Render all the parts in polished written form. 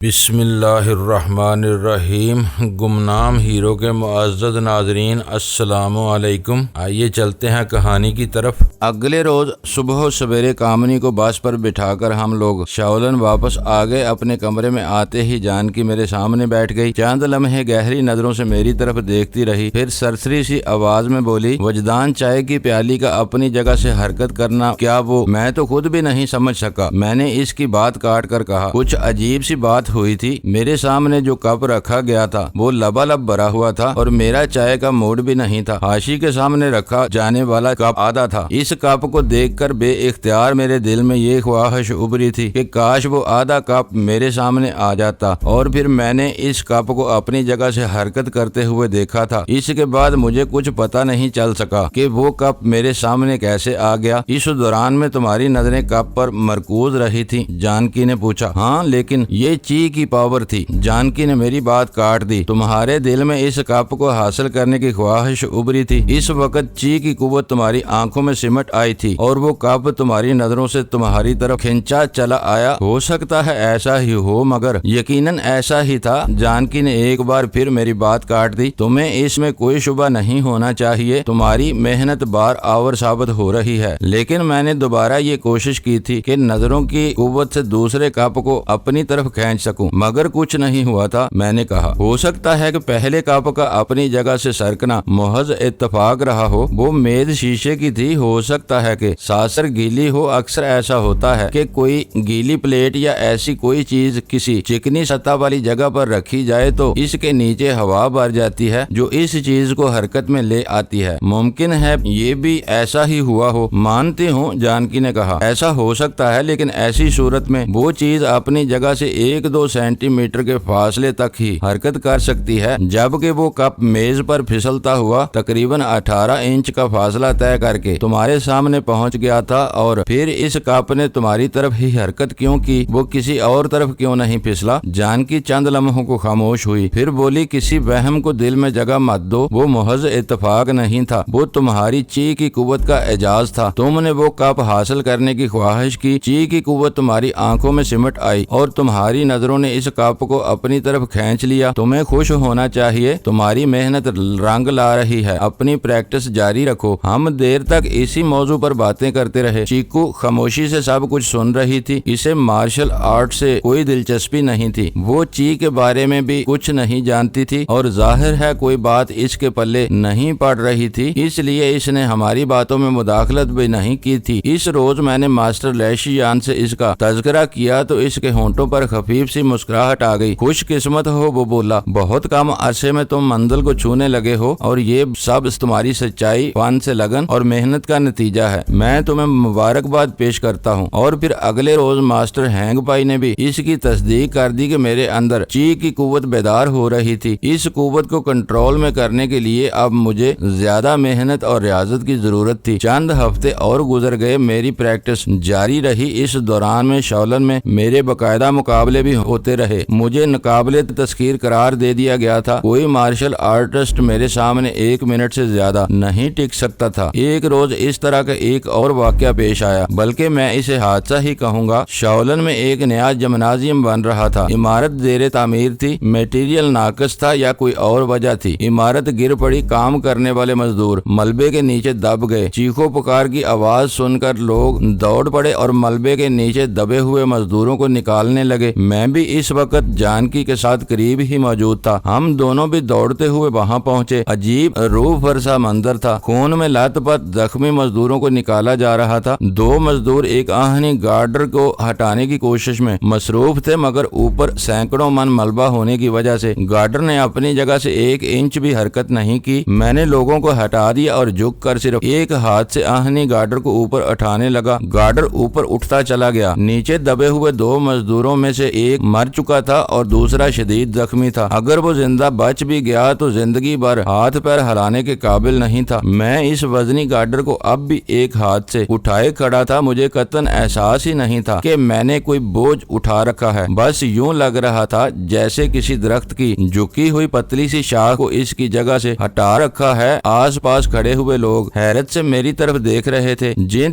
بسم اللہ الرحمن الرحیم۔ گمنام ہیرو کے معزز ناظرین السلام علیکم۔ آئیے چلتے ہیں کہانی کی طرف۔ اگلے روز صبح و سویرے کامنی کو بس پر بٹھا کر ہم لوگ شاولن واپس آ گئے۔ اپنے کمرے میں آتے ہی جانکی میرے سامنے بیٹھ گئی۔ چند لمحے گہری نظروں سے میری طرف دیکھتی رہی، پھر سرسری سی آواز میں بولی، وجدان چائے کی پیالی کا اپنی جگہ سے حرکت کرنا کیا وہ؟ میں تو خود بھی نہیں سمجھ سکا۔ میں نے اس کی بات کاٹ کر کہا، کچھ عجیب سی بات ہوئی تھی۔ میرے سامنے جو کپ رکھا گیا تھا وہ لبالب بھرا ہوا تھا اور میرا چائے کا موڈ بھی نہیں تھا۔ حاشی کے سامنے رکھا جانے والا کپ آدھا تھا۔ اس کپ کو دیکھ کر بے اختیار میرے دل میں یہ خواہش ابھری تھی کہ کاش وہ آدھا کپ میرے سامنے آ جاتا، اور پھر میں نے اس کپ کو اپنی جگہ سے حرکت کرتے ہوئے دیکھا تھا۔ اس کے بعد مجھے کچھ پتا نہیں چل سکا کہ وہ کپ میرے سامنے کیسے آ گیا۔ اس دوران میں تمہاری نظریں کپ پر مرکوز رہی تھی؟ جانکی نے پوچھا۔ ہاں، لیکن یہ چی کی پاور تھی۔ جانکی نے میری بات کاٹ دی۔ تمہارے دل میں اس کپ کو حاصل کرنے کی خواہش ابھری تھی۔ اس وقت چی کی قوت تمہاری آنکھوں میں سمٹ آئی تھی اور وہ کپ تمہاری نظروں سے تمہاری طرف کھینچا چلا آیا۔ ہو سکتا ہے ایسا ہی ہو، مگر یقیناً ایسا ہی تھا۔ جانکی نے ایک بار پھر میری بات کاٹ دی۔ تمہیں اس میں کوئی شبہ نہیں ہونا چاہیے، تمہاری محنت بار آور ثابت ہو رہی ہے۔ لیکن میں نے دوبارہ یہ کوشش کی تھی کہ نظروں کی قوت سے دوسرے کپ کو اپنی طرف کھینچ سکوں، مگر کچھ نہیں ہوا تھا۔ میں نے کہا، ہو سکتا ہے کہ پہلے کپ کا اپنی جگہ سے سرکنا محض اتفاق رہا ہو۔ وہ میز شیشے کی تھی، ہو سکتا ہے کہ ساسر گیلی ہو۔ اکثر ایسا ہوتا ہے کہ کوئی گیلی پلیٹ یا ایسی کوئی چیز کسی چکنی سطح والی جگہ پر رکھی جائے تو اس کے نیچے ہوا بھر جاتی ہے جو اس چیز کو حرکت میں لے آتی ہے۔ ممکن ہے یہ بھی ایسا ہی ہوا ہو۔ مانتی ہوں، جانکی نے کہا، ایسا ہو سکتا ہے، لیکن ایسی صورت میں وہ چیز اپنی جگہ سے 1-2 سینٹی میٹر کے فاصلے تک ہی حرکت کر سکتی ہے، جبکہ وہ کپ میز پر پھسلتا ہوا تقریباً 18 انچ کا فاصلہ طے کر کے تمہارے سامنے پہنچ گیا تھا۔ اور پھر اس کپ نے تمہاری طرف ہی حرکت کیوں کی؟ وہ کسی اور طرف کیوں نہیں پھسلا؟ جانکی چند لمحوں کو خاموش ہوئی، پھر بولی، کسی وہم کو دل میں جگہ مت دو۔ وہ محض اتفاق نہیں تھا، وہ تمہاری چی کی قوت کا اعجاز تھا۔ تم نے وہ کپ حاصل کرنے کی خواہش کی، چی کی قوت تمہاری آنکھوں میں سمٹ آئی اور تمہاری نظروں نے اس کپ کو اپنی طرف کھینچ لیا۔ تمہیں خوش ہونا چاہیے، تمہاری محنت رنگ لا رہی ہے۔ اپنی پریکٹس جاری رکھو۔ ہم دیر تک اسی موضوع پر باتیں کرتے رہے۔ چیکو خاموشی سے سب کچھ سن رہی تھی۔ اسے مارشل آرٹ سے کوئی دلچسپی نہیں تھی۔ وہ چی کے بارے میں بھی کچھ نہیں جانتی تھی اور ظاہر ہے کوئی بات اس کے پلے نہیں پڑ رہی تھی، اس لیے اس نے ہماری باتوں میں مداخلت بھی نہیں کی تھی۔ اس روز میں نے ماسٹر لیشیان سے اس کا تذکرہ کیا تو اس کے ہونٹوں پر خفیف سی مسکراہٹ آ گئی۔ خوش قسمت ہو، وہ بولا، بہت کم عرصے میں تم منزل کو چھونے لگے ہو اور یہ سب تمہاری سچائی، فن سے لگن اور محنت کا نتیجہ ہے۔ میں تمہیں مبارکباد پیش کرتا ہوں۔ اور پھر اگلے روز ماسٹر ہینگ پائی نے بھی اس کی تصدیق کر دی کہ میرے اندر چی کی قوت بیدار ہو رہی تھی۔ اس قوت کو کنٹرول میں کرنے کے لیے اب مجھے زیادہ محنت اور ریاضت کی ضرورت تھی۔ چند ہفتے اور گزر گئے، میری پریکٹس جاری رہی۔ اس دوران میں شاولن میں میرے باقاعدہ مقابلے بھی ہوتے رہے۔ مجھے قابل تسخیر قرار دے دیا گیا تھا۔ کوئی مارشل آرٹسٹ میرے سامنے 1 منٹ سے زیادہ نہیں ٹک سکتا تھا۔ ایک روز اس طرح کا ایک اور واقعہ پیش آیا، بلکہ میں اسے حادثہ ہی کہوں گا۔ شاولن میں ایک نیا جمنازیم بن رہا تھا۔ عمارت زیر تعمیر تھی، میٹیریل ناقص تھا یا کوئی اور وجہ تھی۔ عمارت گر پڑی، کام کرنے والے مزدور ملبے کے نیچے دب گئے۔ چیخو پکار کی آواز سن کر لوگ دوڑ پڑے اور ملبے کے نیچے دبے ہوئے مزدوروں کو نکالنے لگے۔ میں بھی اس وقت جانکی کے ساتھ قریب ہی موجود تھا۔ ہم دونوں بھی دوڑتے ہوئے وہاں پہنچے۔ عجیب روح فرسا منظر تھا۔ خون میں لت پت زخمی مزدوروں کو نکالا جا رہا تھا۔ 2 مزدور ایک آہنی گارڈر کو ہٹانے کی کوشش میں مصروف تھے، مگر اوپر سینکڑوں من ملبہ ہونے کی وجہ سے گارڈر نے اپنی جگہ سے 1 انچ بھی حرکت نہیں کی۔ میں نے لوگوں کو ہٹا دیا اور جھک کر صرف ایک ہاتھ سے آہنی گارڈر کو اوپر اٹھانے لگا۔ گارڈر اوپر اٹھتا چلا گیا۔ نیچے دبے ہوئے 2 مزدوروں میں سے ایک مر چکا تھا اور دوسرا شدید زخمی تھا۔ اگر وہ زندہ بچ بھی گیا تو زندگی بھر ہاتھ پیر ہلانے کے قابل نہیں تھا۔ میں اس وزنی گارڈر کو اب بھی ایک ہاتھ سے اٹھائے کھڑا تھا۔ مجھے قطعاً احساس ہی نہیں تھا کہ میں نے کوئی بوجھ اٹھا رکھا ہے۔ بس یوں لگ رہا تھا جیسے کسی درخت کی جھکی ہوئی پتلی سی شاخ کو اس کی جگہ سے ہٹا رکھا ہے۔ آس پاس کھڑے ہوئے لوگ حیرت سے میری طرف دیکھ رہے تھے۔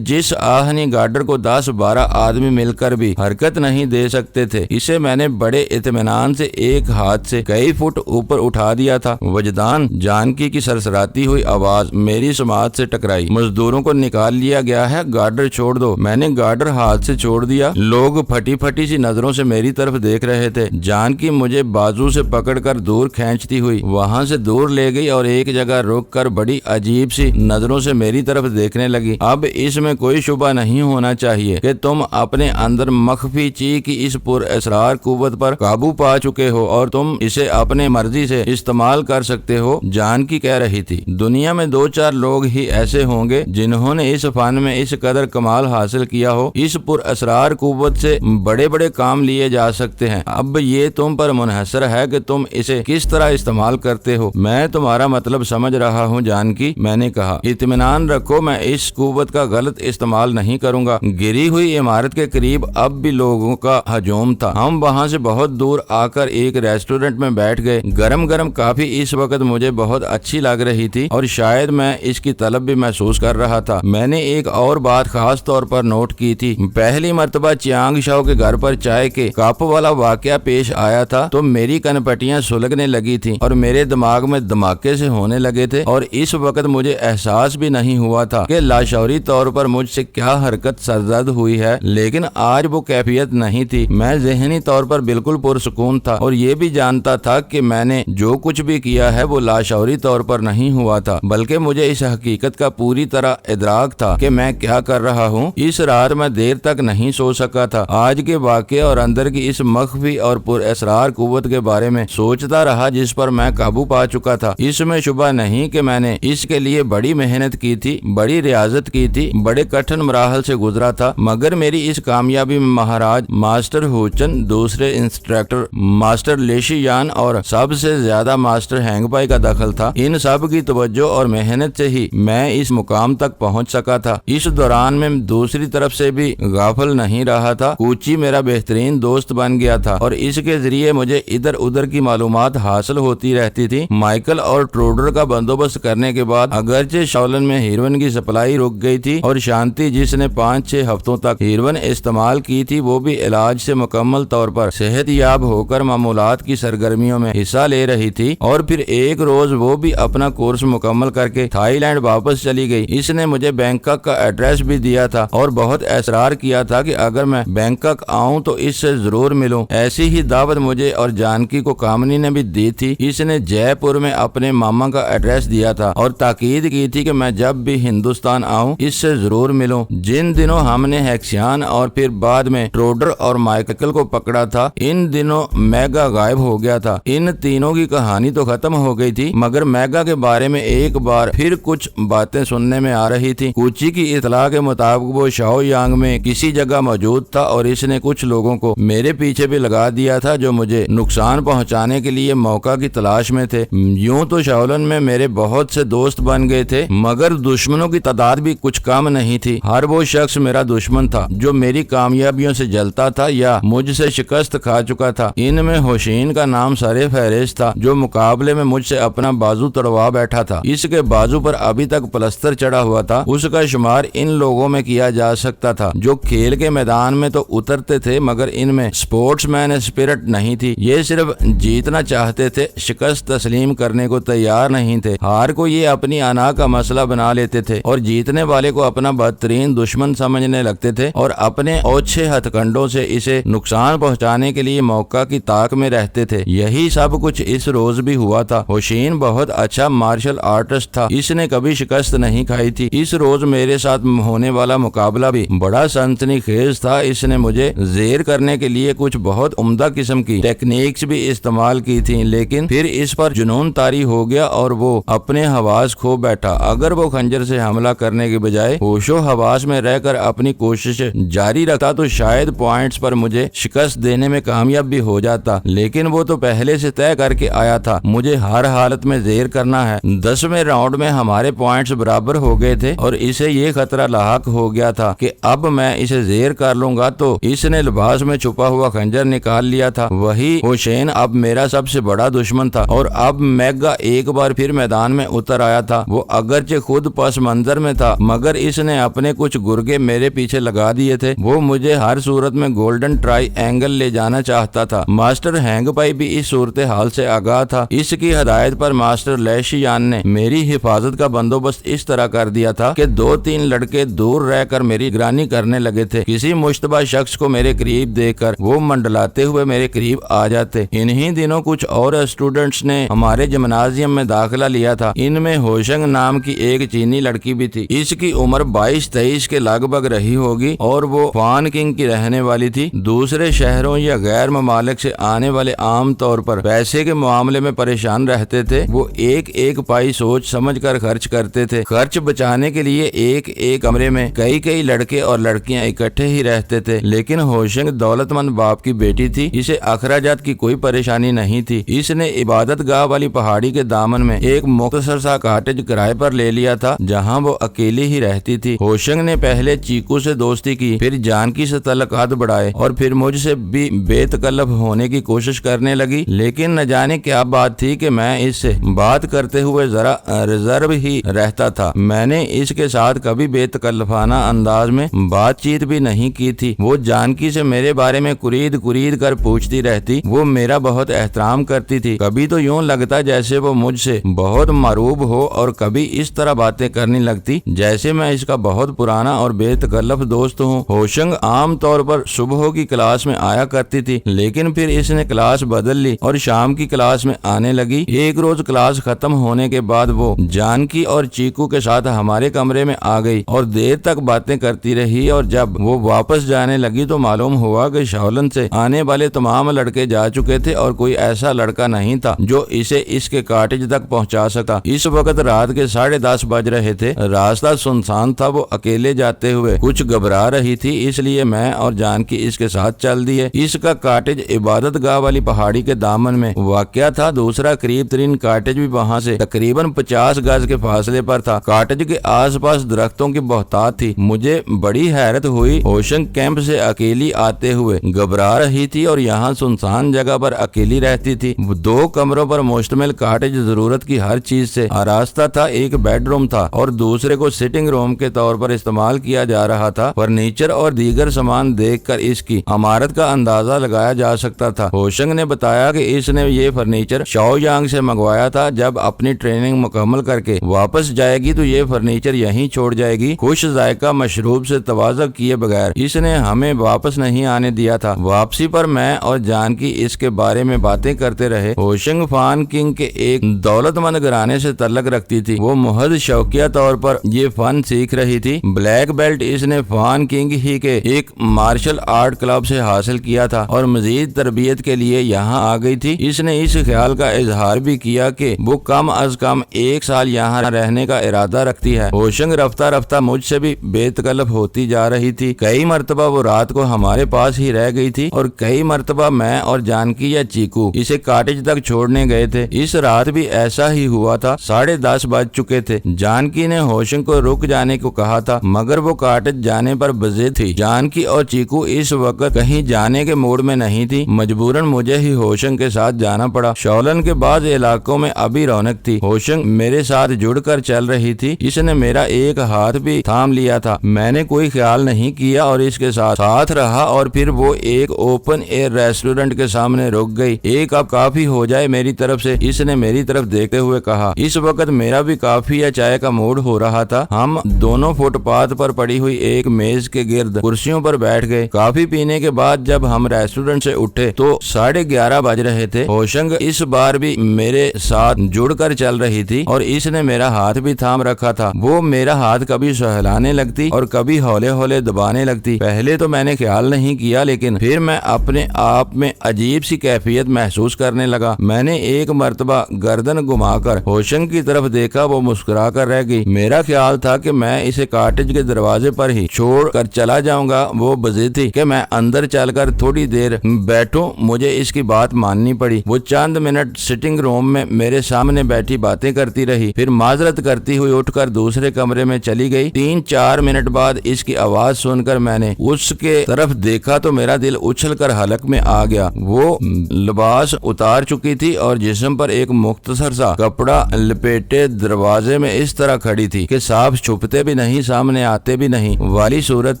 جس آہنی گارڈر کو 10-12 آدمی مل کر بھی حرکت نہیں دے سکتے تھے، اسے اسے میں نے بڑے اطمینان سے ایک ہاتھ سے کئی فٹ اوپر اٹھا دیا تھا۔ وجدان جانکی کی سرسراتی ہوئی آواز میری سماعت سے ٹکرائی۔ مزدوروں کو نکال لیا گیا ہے، گارڈر چھوڑ دو۔ میں نے گارڈر ہاتھ سے چھوڑ دیا۔ لوگ پھٹی پھٹی سی نظروں سے میری طرف دیکھ رہے تھے۔ جانکی مجھے بازو سے پکڑ کر دور کھینچتی ہوئی وہاں سے دور لے گئی اور ایک جگہ رک کر بڑی عجیب سی نظروں سے میری طرف دیکھنے لگی۔ اب اس میں کوئی شبہ نہیں ہونا چاہیے کہ تم اپنے اندر مخفی چی کی اس پر اسرار قوت پر قابو پا چکے ہو اور تم اسے اپنے مرضی سے استعمال کر سکتے ہو، جانکی کہہ رہی تھی۔ دنیا میں 2-4 لوگ ہی ایسے ہوں گے جنہوں نے اس فن میں اس قدر کمال حاصل کیا ہو۔ اس پر اسرار قوت سے بڑے بڑے کام لیے جا سکتے ہیں۔ اب یہ تم پر منحصر ہے کہ تم اسے کس طرح استعمال کرتے ہو۔ میں تمہارا مطلب سمجھ رہا ہوں جانکی، میں نے کہا۔ اطمینان رکھو، میں اس قوت کا غلط استعمال نہیں کروں گا۔ گری ہوئی عمارت کے قریب اب بھی لوگوں کا ہجوم تھا۔ ہم وہاں سے بہت دور آ کر ایک ریسٹورنٹ میں بیٹھ گئے۔ گرم گرم کافی اس وقت مجھے بہت اچھی لگ رہی تھی اور شاید میں اس کی طلب بھی محسوس کر رہا تھا۔ میں نے ایک اور بات خاص طور پر نوٹ کی تھی۔ پہلی مرتبہ چیانگ شاؤ کے گھر پر چائے کے کپ والا واقعہ پیش آیا تھا تو میری کنپٹیاں سلگنے لگی تھیں اور میرے دماغ میں دھماکے سے ہونے لگے تھے، اور اس وقت مجھے احساس بھی نہیں ہوا تھا کہ لاشعوری طور پر مجھ سے کیا حرکت سرزد ہوئی ہے، لیکن آج وہ کیفیت نہیں تھی۔ میں ذہنی طور پر بالکل پرسکون تھا اور یہ بھی جانتا تھا کہ میں نے جو کچھ بھی کیا ہے وہ لاشعوری طور پر نہیں ہوا تھا، بلکہ مجھے اس حقیقت کا پوری طرح ادراک تھا کہ میں کیا کر رہا ہوں۔ اس رات میں دیر تک نہیں سو سکا تھا۔ آج کے واقعے اور اندر کی اس مخفی اور پر اسرار قوت کے بارے میں سوچتا رہا جس پر میں قابو پا چکا تھا۔ اس میں شبہ نہیں کہ میں نے اس کے لیے بڑی محنت کی تھی، بڑی ریاضت کی تھی، بڑے کٹھن مراحل سے گزرا تھا، مگر میری اس کامیابی میں مہاراج ماسٹر ہوچن، دوسرے انسٹرکٹر ماسٹر لیشی یان اور سب سے زیادہ ماسٹر ہینگ پائی کا دخل تھا۔ ان سب کی توجہ اور محنت سے ہی میں اس مقام تک پہنچ سکا تھا۔ اس دوران میں دوسری طرف سے بھی غافل نہیں رہا تھا۔ کوچی میرا بہترین دوست بن گیا تھا اور اس کے ذریعے مجھے ادھر ادھر کی معلومات حاصل ہوتی رہتی تھی۔ مائیکل اور ٹروڈر کا بندوبست کرنے کے بعد اگرچہ شاولن میں ہیروئن کی سپلائی رک گئی تھی اور شانتی جس نے 5-6 ہفتوں تک ہیروئن استعمال کی تھی وہ بھی علاج سے مکمل طور پر صحت یاب ہو کر معمولات کی سرگرمیوں میں حصہ لے رہی تھی، اور پھر ایک روز وہ بھی اپنا کورس مکمل کر کے تھائی لینڈ واپس چلی گئی۔ اس نے مجھے بینکاک کا ایڈریس بھی دیا تھا اور بہت اصرار کیا تھا کہ اگر میں بینکاک آؤں تو اس سے ضرور ملوں۔ ایسی ہی دعوت مجھے اور جانکی کو کامنی نے بھی دی تھی۔ اس نے جے پور میں اپنے ماما کا ایڈریس دیا تھا اور تاکید کی تھی کہ میں جب بھی ہندوستان آؤں اس سے ضرور ملوں۔ جن دنوں ہم نے ہیکسیان اور پھر بعد میں ٹروڈر اور مائیکل کو پکڑا تھا، ان دنوں میگا غائب ہو گیا تھا۔ ان تینوں کی کہانی تو ختم ہو گئی تھی، مگر میگا کے بارے میں ایک بار پھر کچھ باتیں سننے میں آ رہی تھی۔ کوچی کی اطلاع کے مطابق وہ شاؤ یانگ میں کسی جگہ موجود تھا اور اس نے کچھ لوگوں کو میرے پیچھے بھی لگا دیا تھا جو مجھے نقصان پہنچانے کے لیے موقع کی تلاش میں تھے۔ یوں تو شاولن میں میرے بہت سے دوست بن گئے تھے، مگر دشمنوں کی تعداد بھی کچھ کم نہیں تھی۔ ہر وہ شخص میرا دشمن تھا جو میری کامیابیوں سے جلتا تھا یا مجھ سے شکست کھا چکا تھا۔ ان میں ہوشین کا نام سر فہرست تھا جو مقابلے میں مجھ سے اپنا بازو تڑوا بیٹھا تھا۔ اس کے بازو پر ابھی تک پلستر چڑھا ہوا تھا۔ اس کا شمار ان لوگوں میں کیا جا سکتا تھا جو کھیل کے میدان میں تو اترتے تھے مگر ان میں سپورٹس مین اسپرٹ نہیں تھی۔ یہ صرف جیتنا چاہتے تھے، شکست تسلیم کرنے کو تیار نہیں تھے۔ ہار کو یہ اپنی انا کا مسئلہ بنا لیتے تھے اور جیتنے والے کو اپنا بدترین دشمن سمجھنے لگتے تھے اور اپنے اوچھے ہتھ کنڈوں سے اسے نقصان پہنچانے کے لیے موقع کی طاق میں رہتے تھے۔ یہی سب کچھ اس روز بھی ہوا تھا۔ ہوشین بہت اچھا مارشل آرٹسٹ تھا، اس نے کبھی شکست نہیں کھائی تھی۔ اس روز میرے ساتھ ہونے والا مقابلہ بھی بڑا سنسنی خیز تھا۔ اس نے مجھے زیر کرنے کے لیے کچھ بہت عمدہ قسم کی ٹیکنیکس بھی استعمال کی تھی، لیکن پھر اس پر جنون طاری ہو گیا اور وہ اپنے حواس کھو بیٹھا۔ اگر وہ خنجر سے حملہ کرنے کے بجائے ہوش و حواس میں رہ کر اپنی کوشش جاری رکھتا تو شاید پوائنٹس پر مجھے شکست دینے میں کامیاب بھی ہو جاتا، لیکن وہ تو پہلے سے طے کر کے آیا تھا مجھے ہر حالت میں زیر کرنا ہے۔ 10ویں راؤنڈ میں ہمارے پوائنٹس برابر ہو گئے تھے اور اسے یہ خطرہ لاحق ہو گیا تھا کہ اب میں اسے زیر کر لوں گا تو اس نے لباس میں چھپا ہوا خنجر نکال لیا تھا۔ وہی ہوشین اب میرا سب سے بڑا دشمن تھا اور اب میگا ایک بار پھر میدان میں اتر آیا تھا۔ وہ اگرچہ خود پس منظر میں تھا مگر اس نے اپنے کچھ گرگے میرے پیچھے لگا دیے تھے۔ وہ مجھے ہر صورت میں گولڈن ٹرائی اینگل جنگل لے جانا چاہتا تھا۔ ماسٹر ہینگ پائی بھی اس صورتحال سے آگاہ تھا۔ اس کی ہدایت پر ماسٹر لیشیان نے میری حفاظت کا بندوبست اس طرح کر دیا تھا کہ 2-3 لڑکے دور رہ کر میری نگرانی کرنے لگے تھے۔ کسی مشتبہ شخص کو میرے قریب دیکھ کر وہ منڈلاتے ہوئے میرے قریب آ جاتے۔ انہی دنوں کچھ اور اسٹوڈنٹس نے ہمارے جمنازیم میں داخلہ لیا تھا۔ ان میں ہوشنگ نام کی ایک چینی لڑکی بھی تھی۔ اس کی عمر 22-23 کے لگ بھگ رہی ہوگی اور وہ فان کنگ کی رہنے والی تھی۔ دوسرے شہروں یا غیر ممالک سے آنے والے عام طور پر پیسے کے معاملے میں پریشان رہتے تھے۔ وہ ایک پائی سوچ سمجھ کر خرچ کرتے تھے۔ خرچ بچانے کے لیے ایک کمرے میں کئی لڑکے اور لڑکیاں اکٹھے ہی رہتے تھے۔ لیکن ہوشنگ دولت مند باپ کی بیٹی تھی۔ اسے اخراجات کی کوئی پریشانی نہیں تھی۔ اس نے عبادت گاہ والی پہاڑی کے دامن میں ایک مختصر سا کاٹیج کرائے پر لے لیا تھا جہاں وہ اکیلی ہی رہتی تھی۔ ہوشنگ نے پہلے چیکو سے دوستی کی، پھر جانکی سے تعلقات بڑھائے اور پھر مجھ سے بھی بے تکلف ہونے کی کوشش کرنے لگی۔ لیکن نہ جانے کیا بات تھی کہ میں اس سے بات کرتے ہوئے ذرا ریزرو ہی رہتا تھا۔ میں نے اس کے ساتھ کبھی بے تکلفانہ انداز میں بات چیت بھی نہیں کی تھی۔ وہ جانکی سے میرے بارے میں کرید کر پوچھتی رہتی۔ وہ میرا بہت احترام کرتی تھی۔ کبھی تو یوں لگتا جیسے وہ مجھ سے بہت مروب ہو اور کبھی اس طرح باتیں کرنے لگتی جیسے میں اس کا بہت پرانا اور بے تکلف دوست ہوں۔ ہوشنگ عام طور پر صبح کی کلاس میں آیا کرتی تھی، لیکن پھر اس نے کلاس بدل لی اور شام کی کلاس میں آنے لگی۔ ایک روز کلاس ختم ہونے کے بعد وہ جانکی اور چیکو کے ساتھ ہمارے کمرے میں آ گئی اور دیر تک باتیں کرتی رہی، اور جب وہ واپس جانے لگی تو معلوم ہوا کہ شاولن سے آنے والے تمام لڑکے جا چکے تھے اور کوئی ایسا لڑکا نہیں تھا جو اسے اس کے کاٹیج تک پہنچا سکتا۔ اس وقت رات کے 10:30 بج رہے تھے۔ راستہ سنسان تھا۔ وہ اکیلے جاتے ہوئے کچھ گھبرا رہی تھی، اس لیے میں اور جانکی اس کے ساتھ چل دیے۔ اس کا کاٹیج عبادت گاہ والی پہاڑی کے دامن میں واقع تھا۔ دوسرا قریب ترین کاٹیج بھی وہاں سے تقریباً 50 گز کے فاصلے پر تھا۔ کاٹیج کے آس پاس درختوں کی بہتات تھی۔ مجھے بڑی حیرت ہوئی۔ ہوشنگ کیمپ سے اکیلی آتے ہوئے گھبرا رہی تھی اور یہاں سنسان جگہ پر اکیلی رہتی تھی۔ 2 کمروں پر مشتمل کاٹیج ضرورت کی ہر چیز سے آراستہ تھا۔ ایک بیڈ روم تھا اور دوسرے کو سٹنگ روم کے طور پر استعمال کیا جا رہا تھا۔ فرنیچر اور دیگر سامان دیکھ کر اس کی عمارت کا اندازہ لگایا جا سکتا تھا۔ ہوشنگ نے بتایا کہ اس نے یہ فرنیچر شاؤ یانگ سے منگوایا تھا۔ جب اپنی ٹریننگ مکمل کر کے واپس جائے گی تو یہ فرنیچر یہیں چھوڑ جائے گی۔ خوش ذائقہ مشروب سے تواضع کیے بغیر اس نے ہمیں واپس نہیں آنے دیا تھا۔ واپسی پر میں اور جانکی اس کے بارے میں باتیں کرتے رہے۔ ہوشنگ فان کنگ کے ایک دولت مند گھرانے سے تعلق رکھتی تھی۔ وہ محض شوقیہ طور پر یہ فن سیکھ رہی تھی۔ بلیک بیلٹ اس نے فان کنگ ہی کے ایک مارشل آرٹ کلب سے حاصل کیا تھا اور مزید تربیت کے لیے یہاں آ گئی تھی۔ اس نے اس خیال کا اظہار بھی کیا کہ وہ کم از کم 1 سال یہاں رہنے کا ارادہ رکھتی ہے۔ ہوشنگ رفتہ رفتہ مجھ سے بھی بے تکلف ہوتی جا رہی تھی۔ کئی مرتبہ وہ رات کو ہمارے پاس ہی رہ گئی تھی اور کئی مرتبہ میں اور جانکی یا چیکو اسے کاٹیج تک چھوڑنے گئے تھے۔ اس رات بھی ایسا ہی ہوا تھا۔ 10:30 بج چکے تھے۔ جانکی نے ہوشنگ کو رک جانے کو کہا تھا مگر وہ کاٹیج جانے پر بضد تھی۔ جانکی اور چیکو اس وقت کہیں جانے کے موڈ میں نہیں تھی۔ مجبوراً مجھے ہی ہوشنگ کے ساتھ جانا پڑا۔ شاولن کے بعض علاقوں میں ابھی رونق تھی۔ ہوشنگ میرے ساتھ جڑ کر چل رہی تھی۔ اس نے میرا ایک ہاتھ بھی تھام لیا تھا۔ میں نے کوئی خیال نہیں کیا اور اس کے ساتھ رہا اور پھر وہ ایک اوپن ایئر ریسٹورنٹ کے سامنے رک گئی۔ 1 کپ کافی ہو جائے میری طرف سے، اس نے میری طرف دیکھتے ہوئے کہا۔ اس وقت میرا بھی کافی یا چائے کا موڈ ہو رہا تھا۔ ہم دونوں فٹ پاتھ پر پڑی ہوئی ایک میز کے گرد کرسیوں پر بیٹھ گئے۔ کافی پینے کے بعد جب ہم ریسٹورنٹ سے اٹھے تو 11:30 بج رہے تھے۔ ہوشنگ اس بار بھی میرے ساتھ جڑ کر چل رہی تھی اور اس نے میرا ہاتھ بھی تھام رکھا تھا۔ وہ میرا ہاتھ کبھی سہلانے لگتی اور کبھی ہولے ہولے دبانے لگتی۔ پہلے تو میں نے خیال نہیں کیا لیکن پھر میں اپنے آپ میں عجیب سی کیفیت محسوس کرنے لگا۔ میں نے ایک مرتبہ گردن گھما کر ہوشنگ کی طرف دیکھا۔ وہ مسکرا کر رہ گئی۔ میرا خیال تھا کہ میں اسے کاٹیج کے دروازے پر ہی چھوڑ کر چلا جاؤں گا۔ وہ بضد تھی کہ میں اندر چل کر تھوڑی دیر بیٹھوں۔ مجھے اس کی بات ماننی پڑی۔ وہ چند منٹ سٹنگ روم میں میرے سامنے بیٹھی باتیں کرتی رہی، پھر معذرت کرتی ہوئی اٹھ کر دوسرے کمرے میں چلی گئی۔ 3-4 منٹ بعد اس کی آواز سن کر میں نے اس کے طرف دیکھا تو میرا دل اچھل کر حلق میں آ گیا۔ وہ لباس اتار چکی تھی اور جسم پر ایک مختصر سا کپڑا لپیٹے دروازے میں اس طرح کھڑی تھی کہ صاف چھپتے بھی نہیں سامنے آتے بھی نہیں والی صورت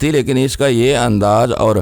تھی، لیکن اس کا یہ انداز اور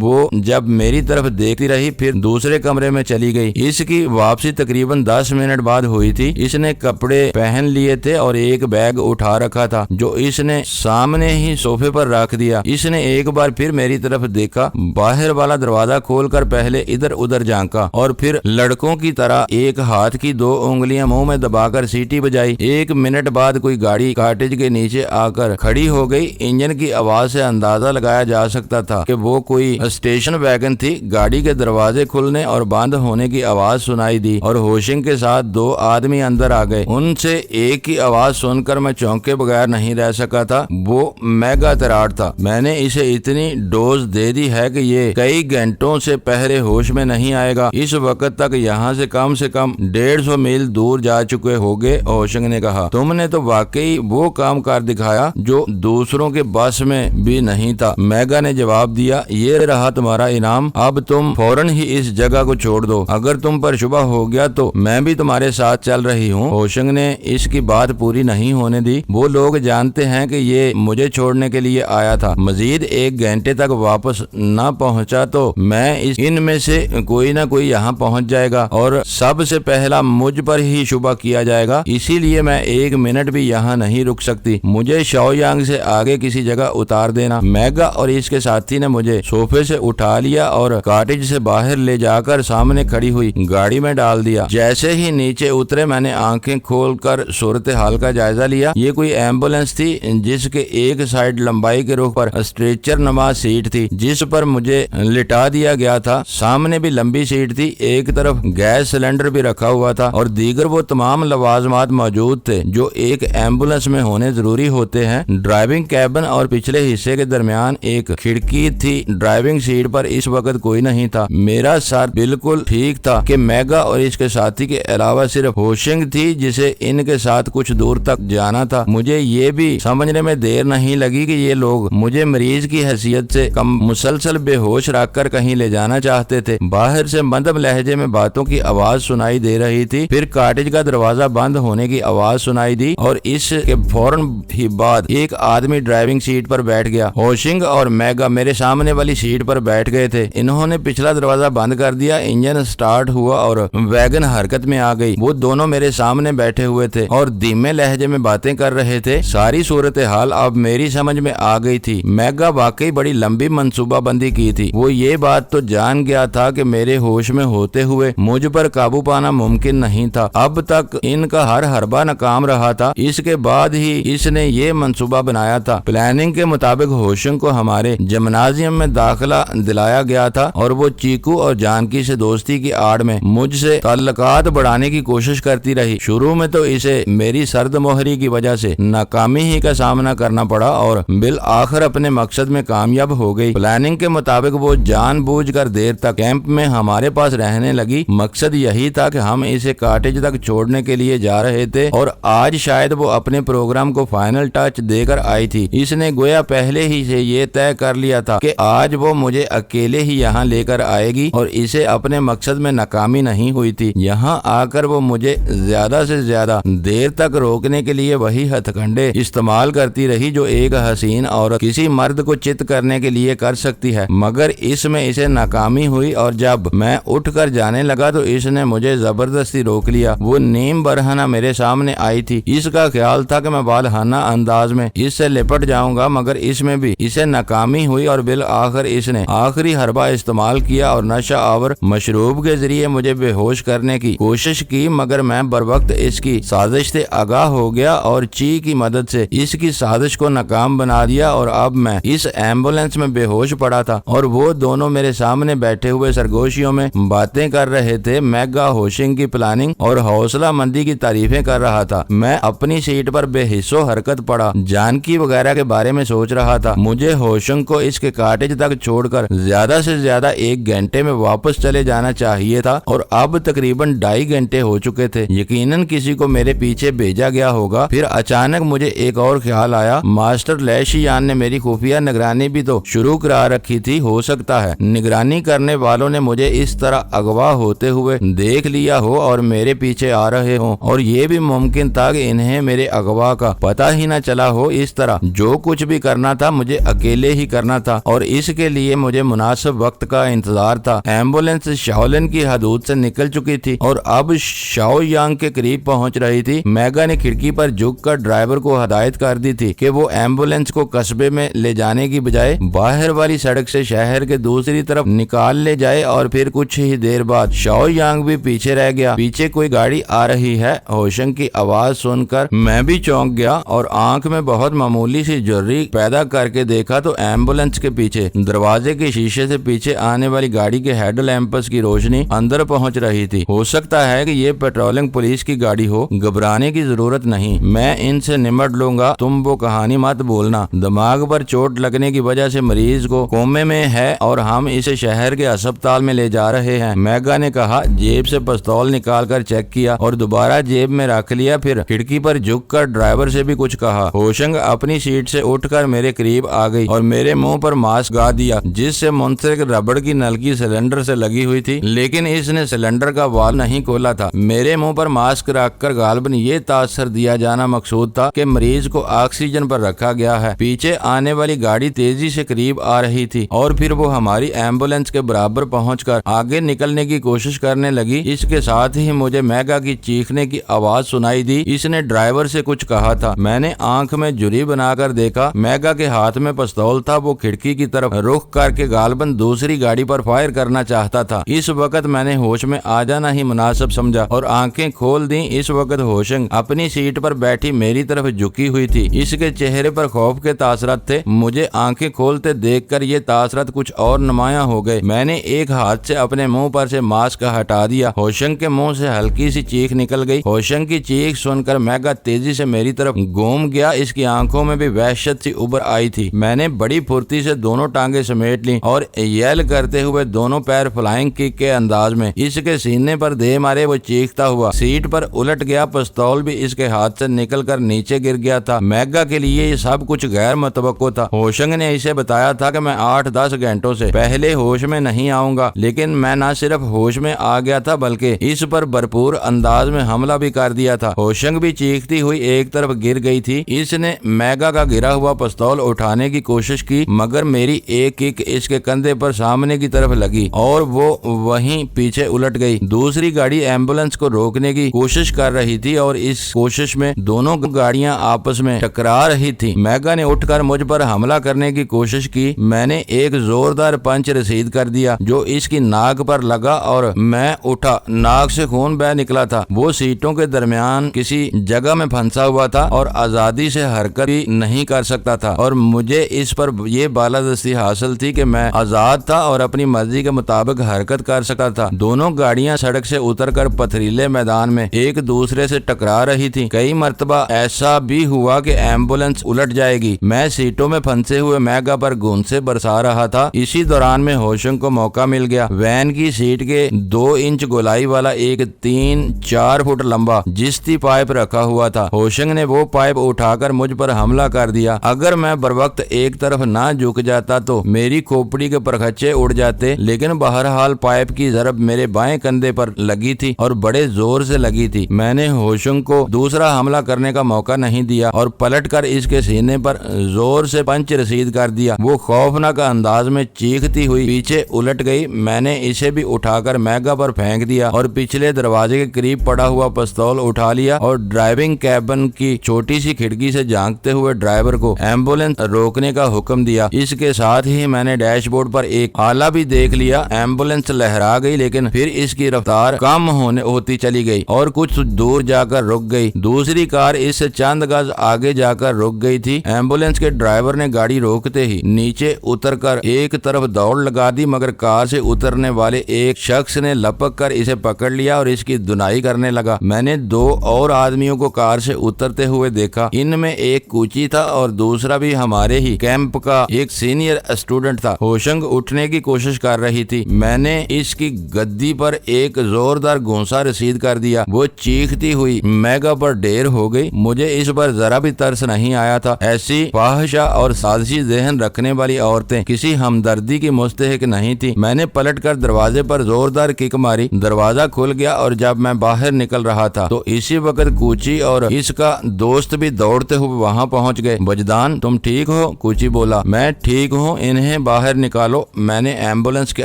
وہ جب میری طرف دیکھتی رہی پھر دوسرے کمرے میں چلی گئی۔ اس کی واپسی تقریباً 10 منٹ بعد ہوئی تھی۔ اس نے کپڑے پہن لیے تھے اور ایک بیگ اٹھا رکھا تھا جو اس نے سامنے ہی صوفے پر رکھ دیا۔ اس نے ایک بار پھر میری طرف دیکھا، باہر والا دروازہ کھول کر پہلے ادھر ادھر جھانکا اور پھر لڑکوں کی طرح ایک ہاتھ کی 2 انگلیاں منہ میں دبا کر سیٹی بجائی۔ 1 منٹ بعد کوئی گاڑی کاٹیج کے نیچے آ کر کھڑی ہو گئی۔ انجن کی آواز سے اندازہ لگایا جا سکتا تھا کہ وہ کوئی اسٹیشن ویگن تھی۔ گاڑی کے دروازے کھلنے اور بند ہونے کی آواز سنائی دی اور ہوشنگ کے ساتھ 2 آدمی اندر آ گئے۔ ان سے ایک کی آواز سن کر میں چونکے بغیر نہیں رہ سکا تھا۔ وہ میگا تراٹ تھا۔ میں نے اسے اتنی ڈوز دے دی ہے کہ یہ کئی گھنٹوں سے پہلے ہوش میں نہیں آئے گا۔ اس وقت تک یہاں سے کم 150 میل دور جا چکے ہوگے۔ ہوشنگ نے کہا، تم نے تو واقعی وہ کام کر دکھایا جو دوسروں کے بس میں بھی نہیں تھا۔ میگا نے جواب دیا، یہ رہا تمہارا انعام، اب تم فوراً ہی اس جگہ کو چھوڑ دو۔ اگر تم پر شبہ ہو گیا تو میں بھی تمہارے ساتھ چل رہی ہوں۔ ہوشنگ نے اس کی بات پوری نہیں ہونے دی۔ وہ لوگ جانتے ہیں کہ یہ مجھے چھوڑنے کے لیے آیا تھا۔ مزید 1 گھنٹے تک واپس نہ پہنچا تو میں ان میں سے کوئی نہ کوئی یہاں پہنچ جائے گا اور سب سے پہلا مجھ پر ہی شبہ کیا جائے گا۔ اسی لیے میں 1 منٹ بھی یہاں نہیں رک سکتی۔ مجھے شاؤ یانگ سے آگے کسی جگہ اتار دینا۔ میگا اور اس کے ساتھی نے مجھے صوفے سے اٹھا لیا اور کاٹیج سے باہر لے جا کر سامنے کھڑی ہوئی گاڑی میں ڈال دیا۔ جیسے ہی نیچے اترے میں نے آنکھیں کھول کر صورتحال کا جائزہ لیا۔ یہ کوئی ایمبولینس تھی جس کے ایک سائڈ لمبائی کے رخ پر اسٹریچر نما سیٹ تھی جس پر مجھے لٹا دیا گیا تھا۔ سامنے بھی لمبی سیٹ تھی، ایک طرف گیس سلنڈر بھی رکھا ہوا تھا اور دیگر وہ تمام لوازمات موجود تھے جو ایک ایمبولینس میں ہونے ضروری ہوتے ہیں۔ ڈرائیونگ کیبن اور پچھلے حصے کے درمیان ایک کھڑکی تھی۔ ڈرائیونگ سیٹ پر اس وقت کوئی نہیں تھا۔ میرا سر بالکل ٹھیک تھا کہ میگا اور اس کے ساتھی کے علاوہ صرف ہوشنگ تھی جسے ان کے ساتھ کچھ دور تک جانا تھا۔ مجھے یہ بھی سمجھنے میں دیر نہیں لگی کہ یہ لوگ مجھے مریض کی حیثیت سے کم مسلسل بے ہوش رکھ کر کہیں لے جانا چاہتے تھے۔ باہر سے مندب لہجے میں باتوں کی آواز سنائی دے رہی تھی۔ پھر کاٹیج کا دروازہ بند ہونے کی آواز سنائی دی اور اس کے فوراً ہی بعد ایک آدمی ڈرائیونگ سیٹ پر بیٹھ گیا۔ ہوشنگ اور میگا میرے سامنے والی سیٹ پر بیٹھ گئے تھے۔ انہوں نے پچھلا دروازہ بند کر دیا، انجن سٹارٹ ہوا اور ویگن حرکت میں آ گئی۔ وہ دونوں میرے سامنے بیٹھے ہوئے تھے اور دھیمے لہجے میں باتیں کر رہے تھے۔ ساری صورتحال اب میری سمجھ میں آ گئی تھی۔ میگا واقعی بڑی لمبی منصوبہ بندی کی تھی۔ وہ یہ بات تو جان گیا تھا کہ میرے ہوش میں ہوتے ہوئے مجھ پر قابو پانا ممکن نہیں تھا۔ اب تک ان کا ہر حربہ ناکام رہا تھا۔ اس کے بعد ہی اس نے یہ منصوبہ بنایا تھا۔ پلاننگ کے مطابق ہوشنگ کو ہمارے جمنازیم میں داخلہ دلایا گیا تھا اور وہ چیکو اور جانکی سے دوستی کی آڑ میں مجھ سے تعلقات بڑھانے کی کوشش کرتی رہی۔ شروع میں تو اسے میری سرد موہری کی وجہ سے ناکامی ہی کا سامنا کرنا پڑا اور بالآخر اپنے مقصد میں کامیاب ہو گئی۔ پلاننگ کے مطابق وہ جان بوجھ کر دیر تک کیمپ میں ہمارے پاس رہنے لگی۔ مقصد یہی تھا کہ ہم اسے کاٹیج تک چھوڑنے کے لیے جا رہے تھے اور آج شاید وہ اپنے پروگرام کو فائنل ٹچ دے کر آئی تھی۔ اس نے گویا پہلے ہی سے یہ طے کر لیا تھا کہ آج وہ مجھے اکیلے ہی یہاں لے کر آئے گی اور اسے اپنے مقصد میں ناکامی نہیں ہوئی تھی۔ یہاں آ کر وہ مجھے زیادہ سے زیادہ دیر تک روکنے کے لیے وہی ہتھ کنڈے استعمال کرتی رہی جو ایک حسین عورت کسی مرد کو چت کرنے کے لیے کر سکتی ہے، مگر اس میں اسے ناکامی ہوئی اور جب میں اٹھ کر جانے لگا تو اس نے مجھے زبردستی روک لیا۔ وہ نیم برہنہ میرے سامنے آئی تھی۔ اس کا خیال تھا کہ میں بالہانہ انداز میں اس سے لپٹ جاؤں گا، مگر اس میں بھی اسے ناکامی ہوئی اور بالآخر اس نے آخری حربہ استعمال کیا اور نشہ آور مشروب کے ذریعے مجھے بے ہوش کرنے کی کوشش کی، مگر میں بروقت اس کی سازش سے آگاہ ہو گیا اور چی کی مدد سے اس کی سازش کو ناکام بنا دیا اور اب میں اس ایمبولینس میں بے ہوش پڑا تھا اور وہ دونوں میرے سامنے بیٹھے ہوئے سرگوشیوں میں باتیں کر رہے تھے۔ میگا ہوشنگ کی پلاننگ اور حوصلہ مندی کی تعریفیں کر رہا تھا۔ میں اپنی سیٹ پر بے حس و حرکت پڑا، جانکی وغیرہ کے بارے میں سوچ رہا تھا۔ مجھے ہوشنگ کو اس کے کاٹیج تک چھوڑ کر زیادہ سے زیادہ 1 گھنٹے میں واپس چلے جانا چاہیے تھا اور اب تقریباً 2.5 گھنٹے ہو چکے تھے۔ یقیناً کسی کو میرے پیچھے بھیجا گیا ہوگا۔ پھر اچانک مجھے ایک اور خیال آیا، ماسٹر لیشیان نے میری خفیہ نگرانی بھی تو شروع کرا رکھی تھی۔ ہو سکتا ہے نگرانی کرنے والوں نے مجھے اس طرح اغوا ہوتے ہوئے دیکھ لیا ہو اور میرے پیچھے آ رہے ہوں، اور یہ بھی ممکن تھا کہ انہیں میرے اغوا کا پتہ ہی نہ چلا ہو۔ اس طرح جو کچھ کچھ بھی کرنا تھا مجھے اکیلے ہی کرنا تھا اور اس کے لیے مجھے مناسب وقت کا انتظار تھا۔ ایمبولینس شاولن کی حدود سے نکل چکی تھی اور اب شاؤ یانگ کے قریب پہنچ رہی تھی۔ میگا نے کھڑکی پر جھک کر ڈرائیور کو ہدایت کر دی تھی کہ وہ ایمبولینس کو قصبے میں لے جانے کی بجائے باہر والی سڑک سے شہر کے دوسری طرف نکال لے جائے اور پھر کچھ ہی دیر بعد شاؤ یانگ بھی پیچھے رہ گیا۔ پیچھے کوئی گاڑی آ رہی ہے، ہوشنگ کی آواز سن کر میں بھی چونک گیا اور آنکھ میں بہت معمولی سی جھرری پیدا کر کے دیکھا تو ایمبولینس کے پیچھے دروازے کے شیشے سے پیچھے آنے والی گاڑی کے ہیڈ لیمپس کی روشنی اندر پہنچ رہی تھی۔ ہو سکتا ہے کہ یہ پیٹرولنگ پولیس کی گاڑی ہو، گھبرانے کی ضرورت نہیں، میں ان سے نمٹ لوں گا، تم وہ کہانی مت بولنا۔ دماغ پر چوٹ لگنے کی وجہ سے مریض کو کومے میں ہے اور ہم اسے شہر کے ہسپتال میں لے جا رہے ہیں، میگا نے کہا۔ جیب سے پستول نکال کر چیک کیا اور دوبارہ جیب میں رکھ لیا، پھر کھڑکی پر جھک کر ڈرائیور سے بھی کچھ کہا۔ ہوشنگ اپنی سیٹ سے اٹھ کر میرے قریب آ گئی اور میرے منہ پر ماسک لگا دیا جس سے منسلک ربڑ کی نلکی سلنڈر سے لگی ہوئی تھی، لیکن اس نے سلنڈر کا وال نہیں کھولا تھا۔ میرے منہ پر ماسک رکھ کر غالباً یہ تاثر دیا جانا مقصود تھا کہ مریض کو آکسیجن پر رکھا گیا ہے۔ پیچھے آنے والی گاڑی تیزی سے قریب آ رہی تھی اور پھر وہ ہماری ایمبولینس کے برابر پہنچ کر آگے نکلنے کی کوشش کرنے لگی۔ اس کے ساتھ ہی مجھے میگا کی چیخنے کی آواز سنائی دی۔ اس نے ڈرائیور سے کچھ کہا تھا۔ میں نے آنکھ میں جھرری بنا کر دیکھا، میگا کے ہاتھ میں پستول تھا۔ وہ کھڑکی کی طرف رخ کر کے غالباً دوسری گاڑی پر فائر کرنا چاہتا تھا۔ اس وقت میں نے ہوش میں آ جانا ہی مناسب سمجھا اور آنکھیں کھول دیں۔ اس وقت ہوشنگ اپنی سیٹ پر بیٹھی میری طرف جھکی ہوئی تھی۔ اس کے چہرے پر خوف کے تاثرات تھے۔ مجھے آنکھیں کھولتے دیکھ کر یہ تاثرات کچھ اور نمایاں ہو گئے۔ میں نے ایک ہاتھ سے اپنے منہ پر سے ماسک ہٹا دیا۔ ہوشنگ کے منہ سے ہلکی سی چیخ نکل گئی۔ ہوشنگ کی چیخ سن کر میگا تیزی سے میری طرف گھوم گیا۔ اس کی آنکھوں میں بھی وحشت سی ابھر آئی تھی۔ میں نے بڑی پھرتی سے دونوں ٹانگیں سمیٹ لی اور یل کرتے ہوئے دونوں پیر فلائنگ کک کے انداز میں اس کے سینے پر دے مارے وہ چیختا ہوا سیٹ پر الٹ گیا۔ پستول بھی اس کے ہاتھ سے نکل کر نیچے گر گیا تھا۔ میگا کے لیے یہ سب کچھ غیر متوقع تھا۔ ہوشنگ نے اسے بتایا تھا کہ میں 8-10 گھنٹوں سے پہلے ہوش میں نہیں آؤں گا، لیکن میں نہ صرف ہوش میں آ گیا تھا بلکہ اس پر بھرپور انداز میں حملہ بھی کر دیا تھا۔ ہوشنگ بھی چیختی ہوئی ایک طرف گر گئی تھی۔ اس نے میگا کا گرا ہوا پستول اٹھانے کی کوشش کی مگر میری ایک کک اس کے کندھے پر سامنے کی طرف لگی اور وہ وہیں پیچھے الٹ گئی۔ دوسری گاڑی ایمبولینس کو روکنے کی کوشش کر رہی تھی اور اس کوشش میں دونوں گاڑیاں آپس میں ٹکرا رہی تھی۔ میگا نے اٹھ کر مجھ پر حملہ کرنے کی کوشش کی۔ میں نے ایک زوردار پنچ رسید کر دیا جو اس کی ناک پر لگا اور میں اٹھا۔ ناک سے خون بہہ نکلا تھا۔ وہ سیٹوں کے درمیان کسی جگہ میں پھنسا ہوا تھا اور آزادی سے حرکت بھی نہیں کر سکتا تھا اور مجھے اس پر یہ بالادستی حاصل تھی کہ میں آزاد تھا اور اپنی مرضی کے مطابق حرکت کر سکتا تھا۔ دونوں گاڑیاں سڑک سے اتر کر پتھریلے میدان میں ایک دوسرے سے ٹکرا رہی تھی۔ کئی مرتبہ ایسا بھی ہوا کہ ایمبولینس الٹ جائے گی۔ میں سیٹوں میں پھنسے ہوئے میگا پر گھونسے برسا رہا تھا۔ اسی دوران میں ہوشنگ کو موقع مل گیا۔ وین کی سیٹ کے 2 انچ گولائی والا ایک 3-4 فٹ لمبا جستی پائپ رکھا ہوا تھا۔ ہوشنگ نے وہ پائپ اٹھا کر مجھ پر حملہ کر دیا۔ اگر میں بروقت ایک طرف نہ جھک جاتا تو میری کھوپڑی کے پرخچے اڑ جاتے، لیکن بہرحال پائپ کی ضرب میرے بائیں کندھے پر لگی تھی اور بڑے زور سے لگی تھی۔ میں نے ہوشنگ کو دوسرا حملہ کرنے کا موقع نہیں دیا اور پلٹ کر اس کے سینے پر زور سے پنچ رسید کر دیا۔ وہ خوفناک انداز میں چیختی ہوئی پیچھے الٹ گئی۔ میں نے اسے بھی اٹھا کر میگا پر پھینک دیا اور پچھلے دروازے کے قریب پڑا ہوا پستول اٹھا لیا اور ڈرائیونگ کیبن کی چھوٹی سی کھڑکی سے جھانکتے ہوئے ڈرائیور کو ایمبولینس روکنے کا حکم دیا۔ اس کے ساتھ ہی میں نے ڈیش بورڈ پر ایک آلہ بھی دیکھ لیا۔ ایمبولینس لہرا گئی لیکن پھر اس کی رفتار کم ہوتی چلی گئی اور کچھ دور جا کر رک گئی۔ دوسری کار اس سے چند گز آگے جا کر رک گئی تھی۔ ایمبولینس کے ڈرائیور نے گاڑی روکتے ہی نیچے اتر کر ایک طرف دوڑ لگا دی مگر کار سے اترنے والے ایک شخص نے لپک کر اسے پکڑ لیا اور اس کی دھنائی کرنے لگا۔ میں نے 2 اور آدمیوں کو کار سے اترتے ہوئے دیکھا۔ ان میں ایک کوچی تھا اور دوسرا بھی ہمارے ہی کیمپ کا ایک سینئر اسٹوڈنٹ تھا۔ ہوشنگ اٹھنے کی کوشش کر رہی تھی۔ میں نے اس کی گدی پر ایک زوردار گھونسا رسید کر دیا۔ وہ چیختی ہوئی میگا پر ڈھیر ہو گئی۔ مجھے اس پر ذرا بھی ترس نہیں آیا تھا۔ ایسی فاحشہ اور سازشی ذہن رکھنے والی عورتیں کسی ہمدردی کی مستحق نہیں تھی۔ میں نے پلٹ کر دروازے پر زوردار کک ماری۔ دروازہ کھل گیا اور جب میں باہر نکل رہا تھا تو اسی وقت کوچی اور اس کا دوست بھی دوڑتے ہوئے وہاں پہنچ گئے۔ فیضان تم ٹھیک ہو؟ کوچی بولا میں ٹھیک ہوں، انہیں باہر نکالو۔ میں نے ایمبولینس کے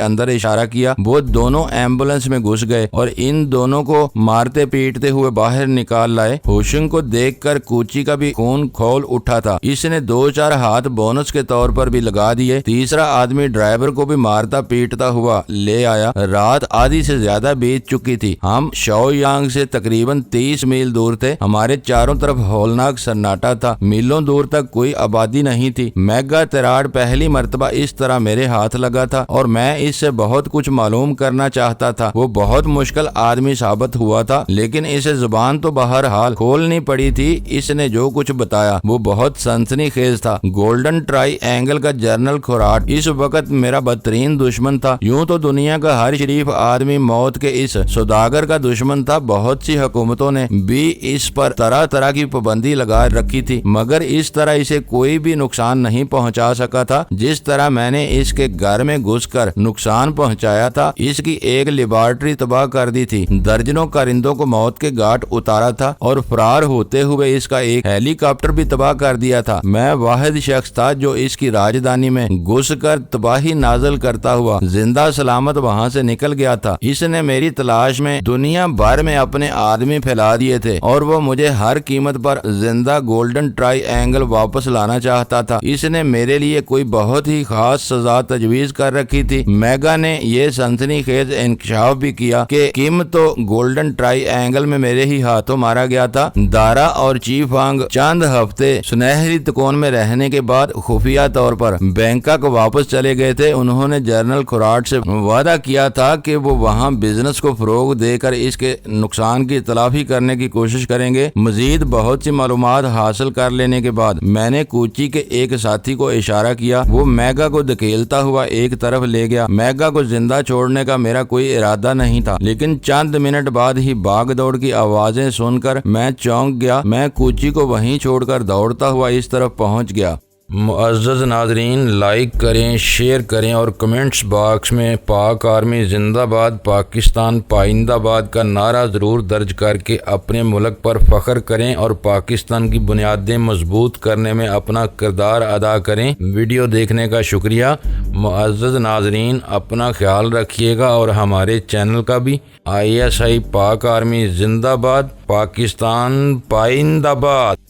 اندر اشارہ کیا، وہ دونوں ایمبولینس میں گھس گئے اور ان دونوں کو مارتے پیٹتے ہوئے باہر نکال لائے۔ ہوشنگ کو دیکھ کر کوچی کا بھی خون کھول اٹھا تھا، اس نے 2-4 ہاتھ بونس کے طور پر بھی لگا دیے۔ تیسرا آدمی ڈرائیور کو بھی مارتا پیٹتا ہوا لے آیا۔ رات آدھی سے زیادہ بیت چکی تھی، ہم شاؤ یانگ سے تقریباً 30 میل دور تھے، ہمارے چاروں طرف ہولناک سناٹا تھا، میلوں دور تک کوئی آبادی نہیں تھی۔ میگا تیراڈ پہلی مرتبہ اس طرح میرے ہاتھ لگا تھا اور میں اس سے بہت کچھ معلوم کرنا چاہتا تھا۔ وہ بہت مشکل آدمی ثابت ہوا تھا، لیکن اسے زبان تو بہرحال کھولنی پڑی تھی۔ اس نے جو کچھ بتایا وہ بہت سنسنی خیز تھا۔ گولڈن ٹرائی اینگل کا جنرل کھوراٹ اس وقت میرا بدترین دشمن تھا۔ یوں تو دنیا کا ہر شریف آدمی موت کے اس سوداگر کا دشمن تھا۔ بہت سی حکومتوں نے بھی اس پر طرح طرح کی پابندی لگا رکھی تھی، مگر اس طرح اسے کوئی بھی نقصان نہیں پہنچا سکا تھا جس طرح میں نے اس کے گھر میں گھس کر نقصان پہنچایا تھا۔ اس کی ایک لیبارٹری تباہ کر دی تھی، درجنوں کرندوں کو موت کے گھاٹ اتارا تھا اور فرار ہوتے ہوئے اس کا ایک ہیلی کاپٹر بھی تباہ کر دیا تھا۔ میں واحد شخص تھا جو اس کی راجدھانی میں گھس کر تباہی نازل کرتا ہوا زندہ سلامت وہاں سے نکل گیا تھا۔ اس نے میری تلاش میں دنیا بھر میں اپنے آدمی پھیلا دیے تھے اور وہ مجھے ہر قیمت پر زندہ گولڈن ٹرائی اینگل واپس لانا چاہتا تھا۔ اس نے میرے لیے کوئی بہت ہی خاص سزا تجویز کر رکھی تھی۔ میگا نے یہ سنسنی خیز انکشاف بھی کیا کہ کم تو گولڈن ٹرائی اینگل میں میرے ہی ہاتھوں مارا گیا تھا۔ دارا اور چیف وانگ چند ہفتے سنہری تکون میں رہنے کے بعد خفیہ طور پر بینکاک واپس چلے گئے تھے۔ انہوں نے جنرل کھوراٹ سے وعدہ کیا تھا کہ وہ وہاں بزنس کو فروغ دے کر اس کے نقصان کی تلافی کرنے کی کوشش کریں گے۔ مزید بہت سی معلومات حاصل کر لینے کے بعد میں نے کوچی کے ایک ساتھی کو اشارہ کیا، وہ میگا کو دھکیلتا ہوا ایک طرف لے گیا۔ میگا کو زندہ چھوڑنے کا میرا کوئی ارادہ نہیں تھا، لیکن چند منٹ بعد ہی بھاگ دوڑ کی آوازیں سن کر میں چونک گیا۔ میں کوچی کو وہیں چھوڑ کر دوڑتا ہوا اس طرف پہنچ گیا۔ معزز ناظرین، لائک کریں، شیئر کریں اور کمنٹس باکس میں پاک آرمی زندہ باد، پاکستان پائندہ باد کا نعرہ ضرور درج کر کے اپنے ملک پر فخر کریں اور پاکستان کی بنیادیں مضبوط کرنے میں اپنا کردار ادا کریں۔ ویڈیو دیکھنے کا شکریہ۔ معزز ناظرین، اپنا خیال رکھیے گا اور ہمارے چینل کا بھی۔ ISI پاک آرمی زندہ باد، پاکستان پائندہ باد۔